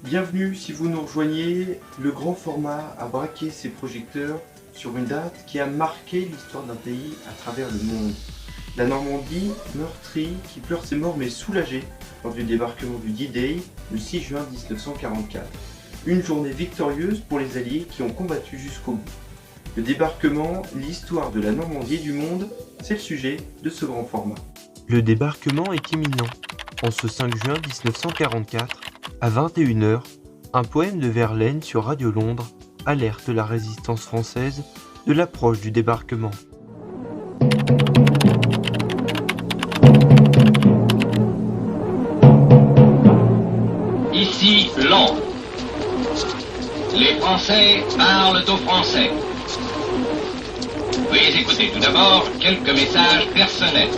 Bienvenue si vous nous rejoignez. Le grand format a braqué ses projecteurs sur une date qui a marqué l'histoire d'un pays à travers le monde. La Normandie, meurtrie, qui pleure ses morts mais soulagée lors du débarquement du D-Day le 6 juin 1944. Une journée victorieuse pour les Alliés qui ont combattu jusqu'au bout. Le débarquement, l'histoire de la Normandie et du monde, c'est le sujet de ce grand format. Le débarquement est imminent. En ce 5 juin 1944, à 21h, un poème de Verlaine sur Radio Londres alerte la résistance française de l'approche du débarquement. Ici Londres. Les Français parlent aux Français. Veuillez écouter tout d'abord quelques messages personnels.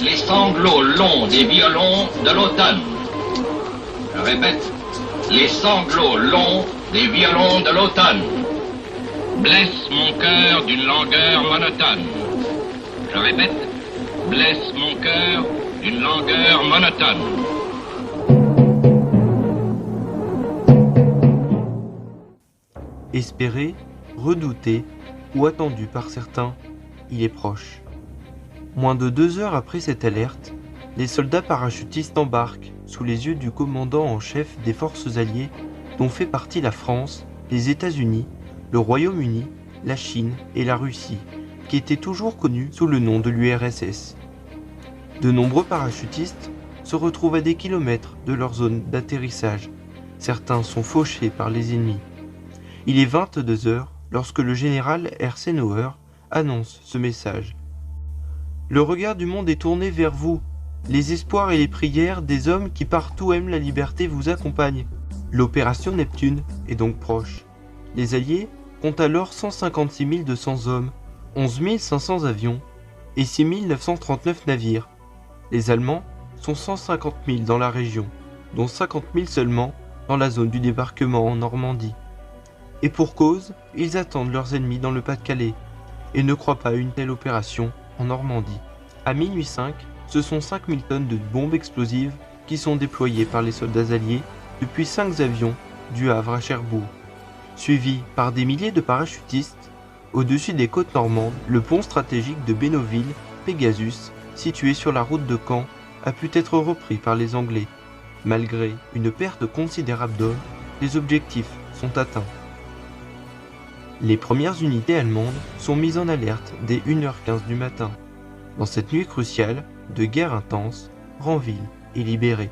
Les sanglots longs des violons de l'automne. Je répète, les sanglots longs des violons de l'automne blessent mon cœur d'une langueur monotone. Je répète, blessent mon cœur d'une langueur monotone. Espéré, redouté ou attendu par certains, il est proche. Moins de 2 heures après cette alerte, les soldats parachutistes embarquent sous les yeux du commandant en chef des forces alliées dont fait partie la France, les États-Unis, le Royaume-Uni, la Chine et la Russie, qui étaient toujours connus sous le nom de l'URSS. De nombreux parachutistes se retrouvent à des kilomètres de leur zone d'atterrissage. Certains sont fauchés par les ennemis. Il est 22 heures lorsque le général Eisenhower annonce ce message. Le regard du monde est tourné vers vous. Les espoirs et les prières des hommes qui partout aiment la liberté vous accompagnent. L'opération Neptune est donc proche. Les Alliés comptent alors 156 200 hommes, 11 500 avions et 6 939 navires. Les Allemands sont 150 000 dans la région, dont 50 000 seulement dans la zone du débarquement en Normandie. Et pour cause, ils attendent leurs ennemis dans le Pas-de-Calais et ne croient pas à une telle opération en Normandie. À minuit 5, ce sont 5000 tonnes de bombes explosives qui sont déployées par les soldats alliés depuis 5 avions du Havre à Cherbourg. Suivis par des milliers de parachutistes, au-dessus des côtes normandes, le pont stratégique de Bénouville, Pegasus, situé sur la route de Caen, a pu être repris par les Anglais. Malgré une perte considérable d'hommes, les objectifs sont atteints. Les premières unités allemandes sont mises en alerte dès 1h15 du matin. Dans cette nuit cruciale, de guerre intense, Ranville est libéré.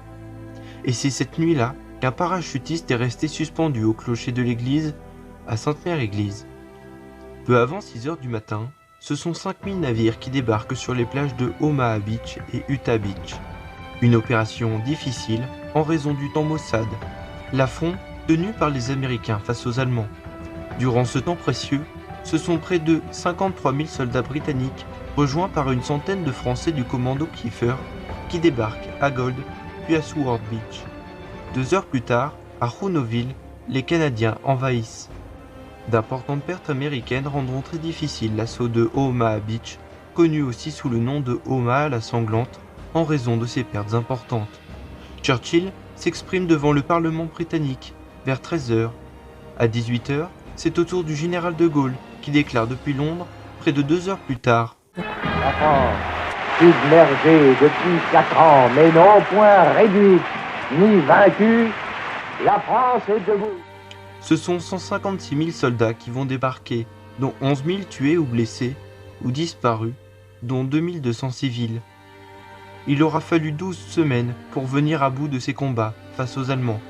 Et c'est cette nuit-là qu'un parachutiste est resté suspendu au clocher de l'église à Sainte-Mère-Église. Peu avant 6h du matin, ce sont 5000 navires qui débarquent sur les plages de Omaha Beach et Utah Beach. Une opération difficile en raison du temps maussade, l'affront tenu par les Américains face aux Allemands. Durant ce temps précieux, ce sont près de 53 000 soldats britanniques rejoints par une centaine de Français du commando Kiefer qui débarquent à Gold puis à Seward Beach. 2 heures plus tard, à Roanoke, les Canadiens envahissent. D'importantes pertes américaines rendront très difficile l'assaut de Omaha Beach, connu aussi sous le nom de Omaha la sanglante, en raison de ses pertes importantes. Churchill s'exprime devant le Parlement britannique vers 13 heures. À 18 heures, c'est au tour du général de Gaulle qui déclare depuis Londres, près de 2 heures plus tard. La France, submergée depuis 4 ans, mais non point réduite ni vaincue, la France est debout. Ce sont 156 000 soldats qui vont débarquer, dont 11 000 tués ou blessés, ou disparus, dont 2200 civils. Il aura fallu 12 semaines pour venir à bout de ces combats face aux Allemands.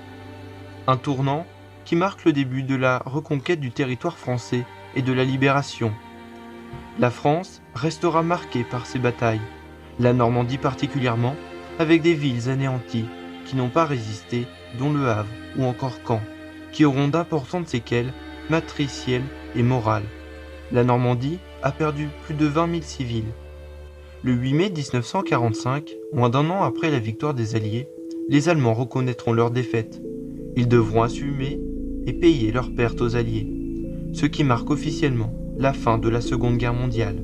Un tournant qui marque le début de la reconquête du territoire français et de la libération. La France restera marquée par ces batailles, la Normandie particulièrement, avec des villes anéanties qui n'ont pas résisté, dont Le Havre ou encore Caen, qui auront d'importantes séquelles matricielles et morales. La Normandie a perdu plus de 20 000 civils. Le 8 mai 1945, moins d'un an après la victoire des Alliés, les Allemands reconnaîtront leur défaite. Ils devront assumer et payer leurs pertes aux Alliés, ce qui marque officiellement la fin de la Seconde Guerre mondiale.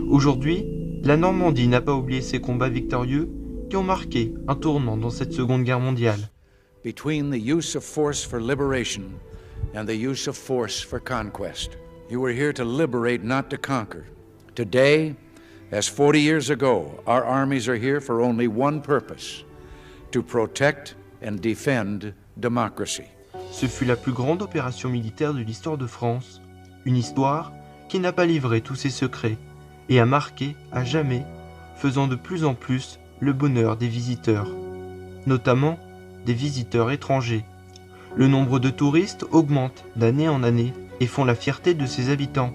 Aujourd'hui, la Normandie n'a pas oublié ses combats victorieux qui ont marqué un tournant dans cette Seconde Guerre mondiale. Between the use of force for liberation and the use of force for conquest. You were here to liberate, not to conquer. Today, as 40 years ago, our armies are here for only one purpose, to protect and defend democracy. Ce fut la plus grande opération militaire de l'histoire de France, une histoire qui n'a pas livré tous ses secrets et a marqué à jamais, faisant de plus en plus le bonheur des visiteurs, notamment des visiteurs étrangers. Le nombre de touristes augmente d'année en année et font la fierté de ses habitants,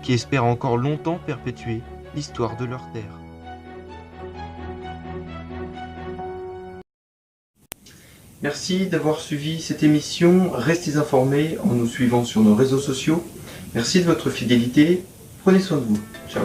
qui espèrent encore longtemps perpétuer l'histoire de leur terre. Merci d'avoir suivi cette émission. Restez informés en nous suivant sur nos réseaux sociaux. Merci de votre fidélité. Prenez soin de vous. Ciao.